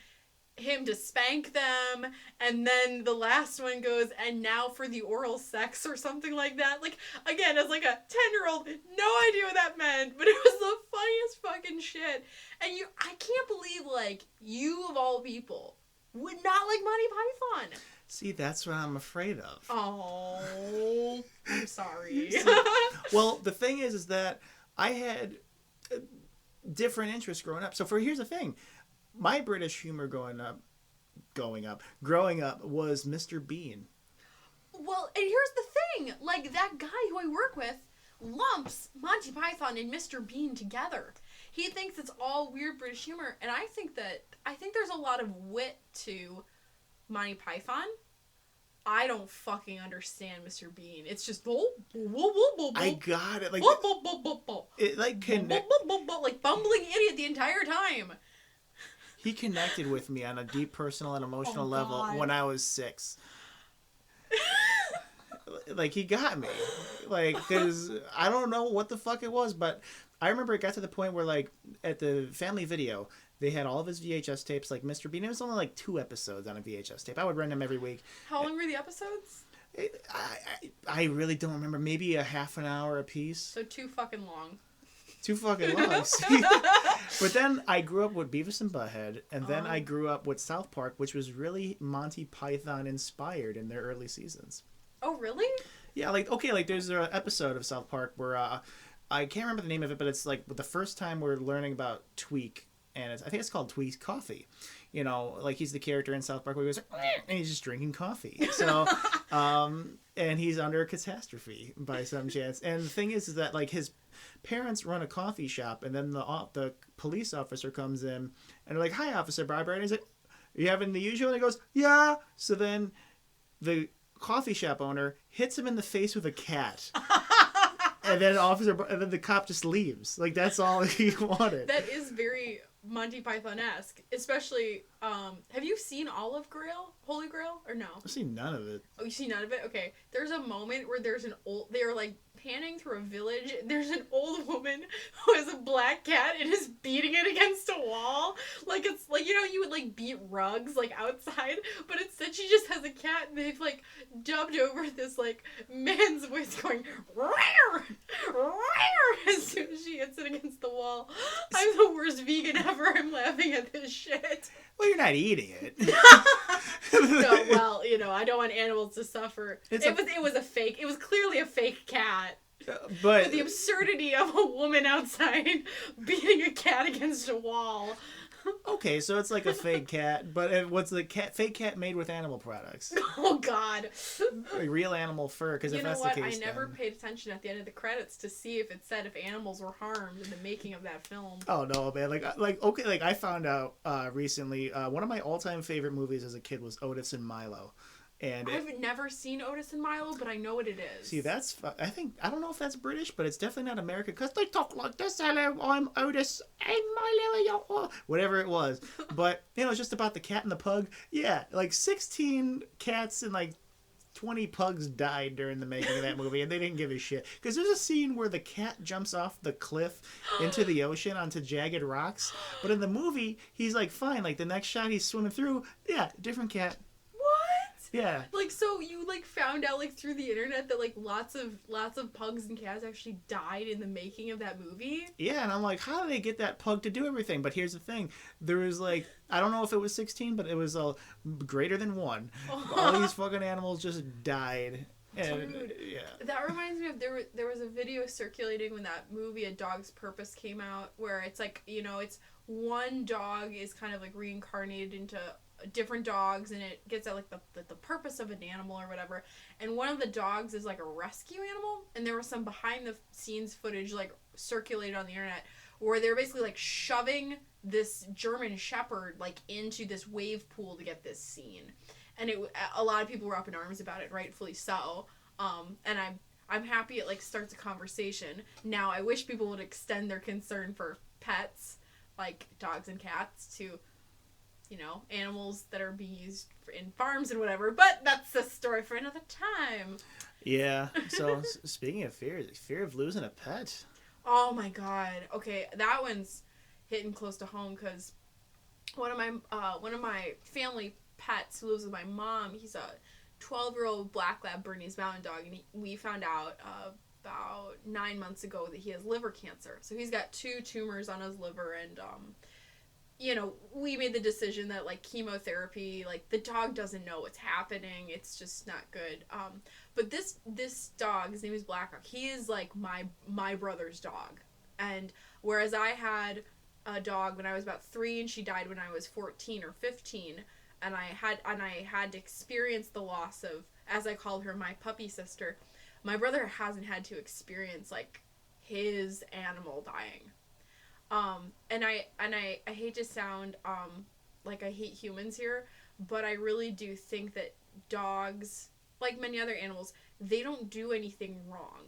him to spank them, and then the last one goes, and now for the oral sex or something like that. Like again, as like a 10-year-old, no idea what that meant, but it was the funniest fucking shit. And I can't believe like you of all people would not like Monty Python. See, that's what I'm afraid of. Oh, I'm sorry. Well, the thing is that I had different interests growing up. So here's the thing, my British humor growing up was Mr. Bean. Well, and here's the thing, like, that guy who I work with lumps Monty Python and Mr. Bean together. He thinks it's all weird British humor, and I think there's a lot of wit to Monty Python. I don't fucking understand Mr. Bean. It's just I got it. Like it like bumbling idiot the entire time. He connected with me on a deep personal and emotional level when I was 6. Like, he got me. Like, because I don't know what the fuck it was, but I remember it got to the point where, like, at the family video, they had all of his VHS tapes, like Mr. Bean. It was only like 2 episodes on a VHS tape. I would rent them every week. How long were the episodes? I really don't remember. Maybe a half an hour a piece. So too fucking long. Too fucking long. But then I grew up with Beavis and Butthead, and then I grew up with South Park, which was really Monty Python inspired in their early seasons. Oh, really? Yeah, like, okay, like, there's an episode of South Park where, I can't remember the name of it, but it's, like, the first time we're learning about Tweak, and I think it's called Tweak's Coffee. You know, like, he's the character in South Park where he goes, and he's just drinking coffee. So, and he's under a catastrophe by some chance. And the thing is that, like, his parents run a coffee shop, and then the police officer comes in, and they're like, "Hi, Officer Barber," and he's like, "Are you having the usual?" And he goes, "Yeah." So then the coffee shop owner hits him in the face with a cat. And then the cop just leaves. Like, that's all he wanted. That is very Monty Python-esque. Especially, have you seen Olive Grail? Holy Grail? Or no? I've seen none of it. Oh, you see none of it? Okay. There's a moment where they're like panning through a village. There's an old woman who has a black cat and is beating it against a wall. Like, it's like, you know, you would like beat rugs like outside, but instead she just has a cat, and they've like dubbed over this like man's voice going "Rawr! Rawr!" as soon as she hits it against the wall. I'm the worst vegan ever. I'm laughing at this shit. Well, you're not eating it. No, well, you know, I don't want animals to suffer. It was a fake. It was clearly a fake cat. But the absurdity of a woman outside beating a cat against a wall. Okay, so it's like a fake cat, but what's the fake cat made with animal products? Oh, God. Like real animal fur, because if that's the case, I never paid attention at the end of the credits to see if it said if animals were harmed in the making of that film. Oh, no, man. Okay, like, I found out recently, one of my all-time favorite movies as a kid was Otis and Milo. And I've never seen Otis and Milo, but I know what it is. See, I don't know if that's British, but it's definitely not American, because they talk like this. Hello, I'm Otis and Milo, whatever it was. But, you know, it's just about the cat and the pug. Yeah, like 16 cats and like 20 pugs died during the making of that movie, and they didn't give a shit. Because there's a scene where the cat jumps off the cliff into the ocean onto jagged rocks. But in the movie, he's like, fine. Like, the next shot he's swimming through, yeah, different cat. Yeah. Like, so you like found out like through the internet that like lots of pugs and cats actually died in the making of that movie? Yeah, and I'm like, how do they get that pug to do everything? But here's the thing. There was like, I don't know if it was 16, but it was greater than 1. All these fucking animals just died. And, dude, yeah. That reminds me of there was a video circulating when that movie A Dog's Purpose came out, where it's like, you know, it's one dog is kind of like reincarnated into different dogs, and it gets at like the purpose of an animal or whatever, and one of the dogs is like a rescue animal, and there was some behind the scenes footage like circulated on the internet where they're basically like shoving this German shepherd like into this wave pool to get this scene, and a lot of people were up in arms about it, rightfully so, and I'm happy it like starts a conversation. Now I wish people would extend their concern for pets like dogs and cats to, you know, animals that are being used in farms and whatever, but that's a story for another time. Yeah. So speaking of fear of losing a pet. Oh my God. Okay, that one's hitting close to home because one of my family pets who lives with my mom, he's a 12-year-old black lab Bernese Mountain Dog, and we found out about 9 months ago that he has liver cancer. So he's got 2 tumors on his liver, and you know, we made the decision that, like, chemotherapy, like, the dog doesn't know what's happening. It's just not good. But this dog, his name is Blackhawk, he is, like, my brother's dog. And whereas I had a dog when I was about 3, and she died when I was 14 or 15, and I had to experience the loss of, as I call her, my puppy sister. My brother hasn't had to experience like his animal dying. And I hate to sound like I hate humans here, but I really do think that dogs, like many other animals, they don't do anything wrong.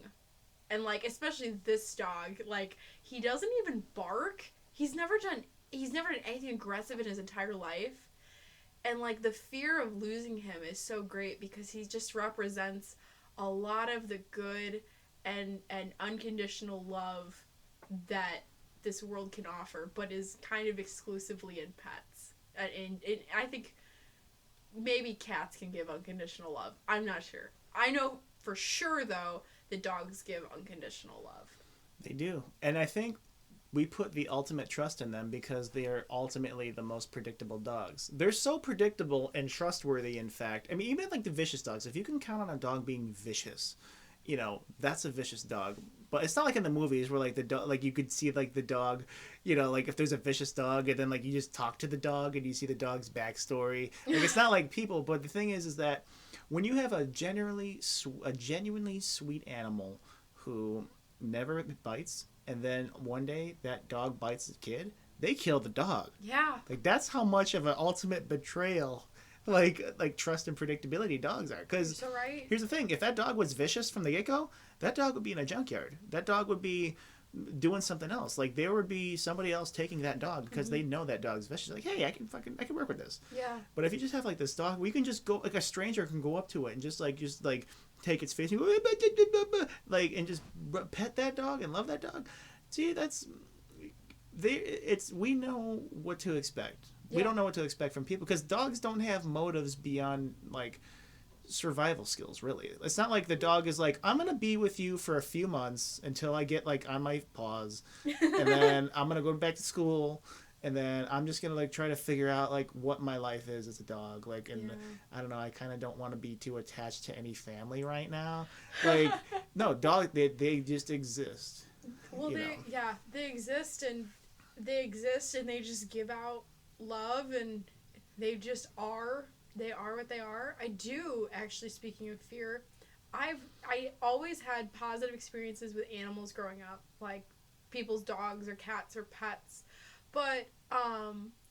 And like especially this dog, like he doesn't even bark. He's never done anything aggressive in his entire life. And like the fear of losing him is so great because he just represents a lot of the good and unconditional love that this world can offer, but is kind of exclusively in pets. And I think maybe cats can give unconditional love. I'm not sure. I know for sure, though, that dogs give unconditional love. They do. And I think we put the ultimate trust in them because they are ultimately the most predictable dogs. They're so predictable and trustworthy, in fact. I mean, even like the vicious dogs, if you can count on a dog being vicious, you know, that's a vicious dog. But it's not like in the movies where like the dog, like you could see like the dog, you know, like if there's a vicious dog and then like you just talk to the dog and you see the dog's backstory. Like it's not like people, but the thing is that when you have a genuinely sweet animal who never bites, and then one day that dog bites a kid, they kill the dog. Yeah. Like that's how much of an ultimate betrayal, like trust and predictability dogs are. Because so right. Here's the thing: if that dog was vicious from the get-go, that dog would be in a junkyard. That dog would be doing something else. Like there would be somebody else taking that dog because they know that dog's vicious. Like, hey, I can work with this. Yeah. But if you just have like this dog, we can just go, like a stranger can go up to it and just take its face and go, like, and just pet that dog and love that dog. See, we know what to expect. Yeah. We don't know what to expect from people because dogs don't have motives beyond like survival skills, really. It's not like the dog is like, I'm gonna be with you for a few months until I get like on my paws, and then I'm gonna go back to school, and then I'm just gonna like try to figure out like what my life is as a dog. Like, and I don't know, I kind of don't want to be too attached to any family right now. Like, no, dog, they just exist. Well, they exist and they just give out love, and they just are. They are what they are. I do, actually, speaking of fear, I always had positive experiences with animals growing up, like people's dogs or cats or pets. But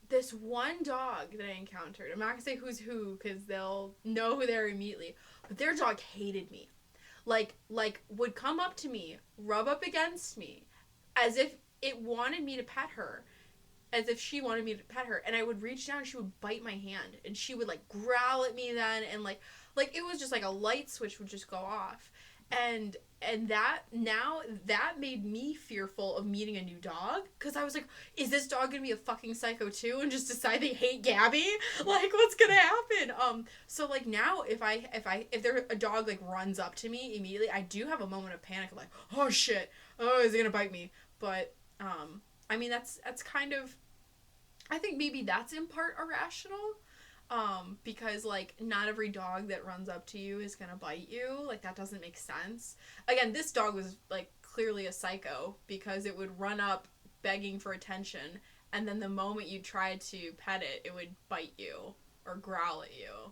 this one dog that I encountered, I'm not going to say who's who because they'll know who they are immediately, but their dog hated me. Like would come up to me, rub up against me, as if it wanted me to pet her. As if she wanted me to pet her, and I would reach down and she would bite my hand, and she would like growl at me then, and like it was just like a light switch would just go off, and that made me fearful of meeting a new dog, because I was like, is this dog gonna be a fucking psycho too and just decide they hate Gabi? Like, what's gonna happen? So like now if there a dog like runs up to me immediately, I do have a moment of panic, like, oh shit, oh, is it gonna bite me? But I mean, that's kind of, I think maybe that's in part irrational, because, like, not every dog that runs up to you is gonna bite you. Like, that doesn't make sense. Again, this dog was, like, clearly a psycho, because it would run up begging for attention, and then the moment you tried to pet it, it would bite you or growl at you.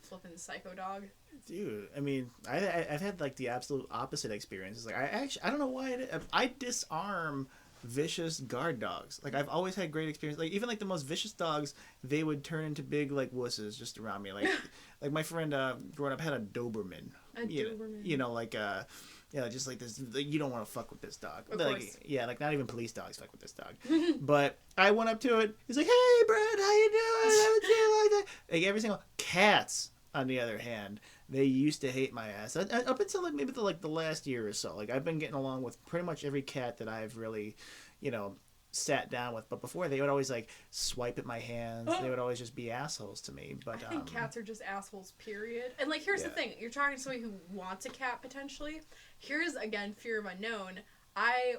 Flipping psycho dog. Dude, I mean, I've had, like, the absolute opposite experiences. Like, I don't know why I disarm vicious guard dogs. Like, I've always had great experience. Like, even like the most vicious dogs, they would turn into big like wusses just around me. Like like my friend growing up had a Doberman. You know, like just like this, you don't want to fuck with this dog. Of like, course. Yeah, like not even police dogs fuck with this dog. But I went up to it. He's like, "Hey, Brent, how you doing? I haven't seen you like that." Like every single cats, on the other hand, they used to hate my ass up until like maybe the last year or so. Like I've been getting along with pretty much every cat that I've really, sat down with. But before they would always like swipe at my hands. They would always just be assholes to me. But I think cats are just assholes, period. And like here's the thing: you're talking to somebody who wants a cat potentially. Here's again fear of unknown. I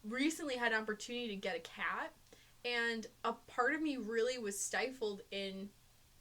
recently had an opportunity to get a cat, and a part of me really was stifled in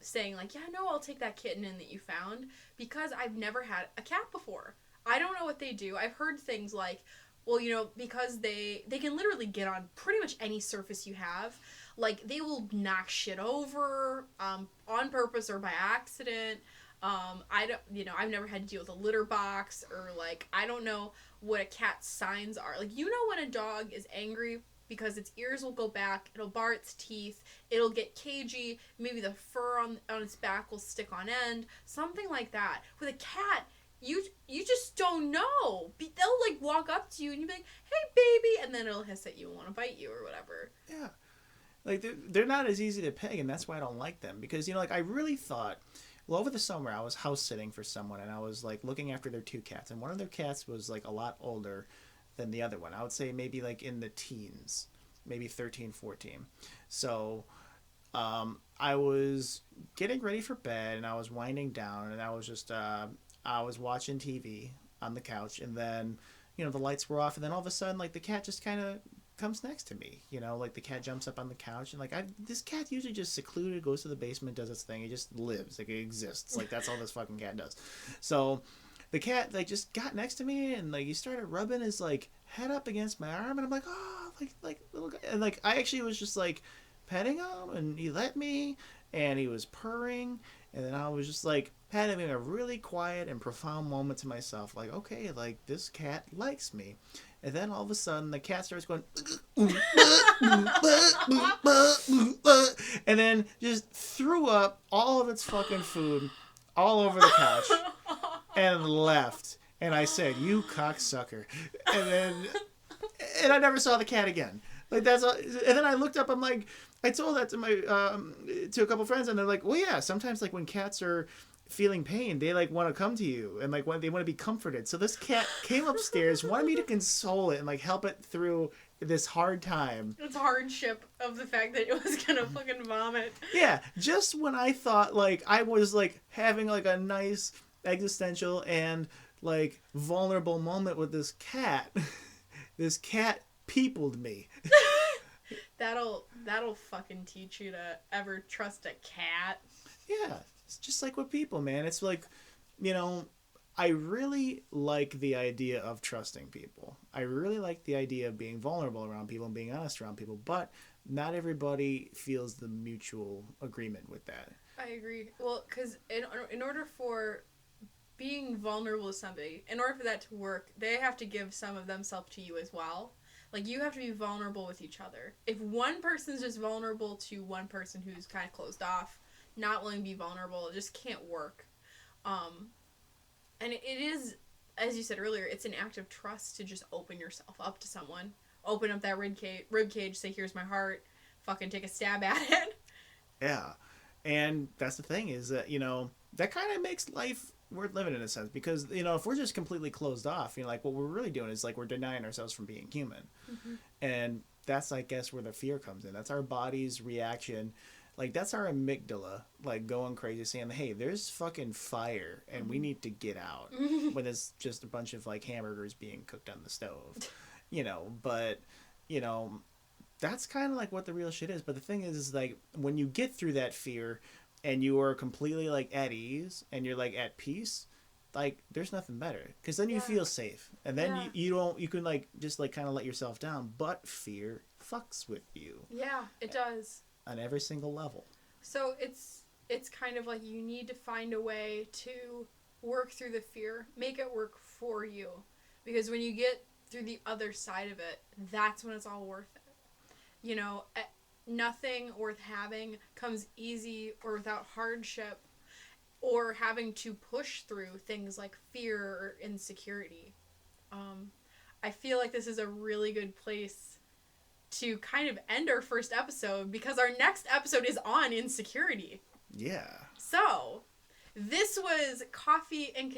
saying like, yeah, no, I'll take that kitten in that you found, because I've never had a cat before. I don't know what they do. I've heard things like Well, because they can literally get on pretty much any surface you have. Like, they will knock shit over, on purpose or by accident. I don't, I've never had to deal with a litter box, or like, I don't know what a cat's signs are. Like, when a dog is angry because its ears will go back, it'll bar its teeth, it'll get cagey, maybe the fur on its back will stick on end, something like that. With a cat, you just don't know. They'll like walk up to you and you'll be like, "Hey, baby," and then it'll hiss at you and want to bite you or whatever. Yeah, like they're not as easy to peg, and that's why I don't like them. Because like I really thought, well, over the summer I was house sitting for someone, and I was like looking after their two cats, and one of their cats was like a lot older than the other one. I would say maybe like in the teens, maybe 13, 14. So I was getting ready for bed, and I was winding down, and I was just I was watching TV on the couch, and then the lights were off, and then all of a sudden like the cat just kind of comes next to me. Like the cat jumps up on the couch, and like this cat usually just secluded, goes to the basement, does its thing. It just lives, like it exists. Like that's all this fucking cat does. So the cat like just got next to me, and like he started rubbing his like head up against my arm, and I'm like, oh, like little guy. And like I actually was just like petting him, and he let me, and he was purring, and then I was just like having a really quiet and profound moment to myself, like, okay, like this cat likes me. And then all of a sudden the cat starts going and then just threw up all of its fucking food all over the couch and left. And I said, "You cocksucker." And I never saw the cat again. Like that's all. And then I looked up, I'm like, I told that to my to a couple friends, and they're like, "Well, yeah, sometimes like when cats are feeling pain, they like want to come to you, and like when they want to be comforted." So this cat came upstairs, wanted me to console it and like help it through this hard time. It's hardship of the fact that it was gonna fucking vomit. Yeah, just when I thought like I was like having like a nice existential and like vulnerable moment with this cat, this cat peopled me. That'll fucking teach you to ever trust a cat. Yeah, it's just like with people, man. It's like, I really like the idea of trusting people. I really like the idea of being vulnerable around people and being honest around people, but not everybody feels the mutual agreement with that. I agree. Well, because in order for being vulnerable to somebody, in order for that to work, they have to give some of themselves to you as well. Like, you have to be vulnerable with each other. If one person's just vulnerable to one person who's kind of closed off, not willing to be vulnerable, it just can't work. And it is, as you said earlier, it's an act of trust to just open yourself up to someone. Open up that rib cage, say, "Here's my heart," fucking take a stab at it. Yeah. And that's the thing is that, that kind of makes life worth living in a sense, because, if we're just completely closed off, like what we're really doing is like we're denying ourselves from being human. Mm-hmm. And that's, I guess, where the fear comes in. That's our body's reaction. Like, that's our amygdala, like, going crazy, saying, "Hey, there's fucking fire, and we need to get out," when it's just a bunch of, like, hamburgers being cooked on the stove. But, that's kind of, like, what the real shit is. But the thing is, like, when you get through that fear, and you are completely, like, at ease, and you're, like, at peace, like, there's nothing better. Because then you feel safe. And then you can, like, just, like, kind of let yourself down. But fear fucks with you. Yeah, it does. On every single level. So it's kind of like you need to find a way to work through the fear, make it work for you, because when you get through the other side of it, that's when it's all worth it. Nothing worth having comes easy or without hardship or having to push through things like fear or insecurity. I feel like this is a really good place to kind of end our first episode, because our next episode is on insecurity. Yeah. So, this was Coffee and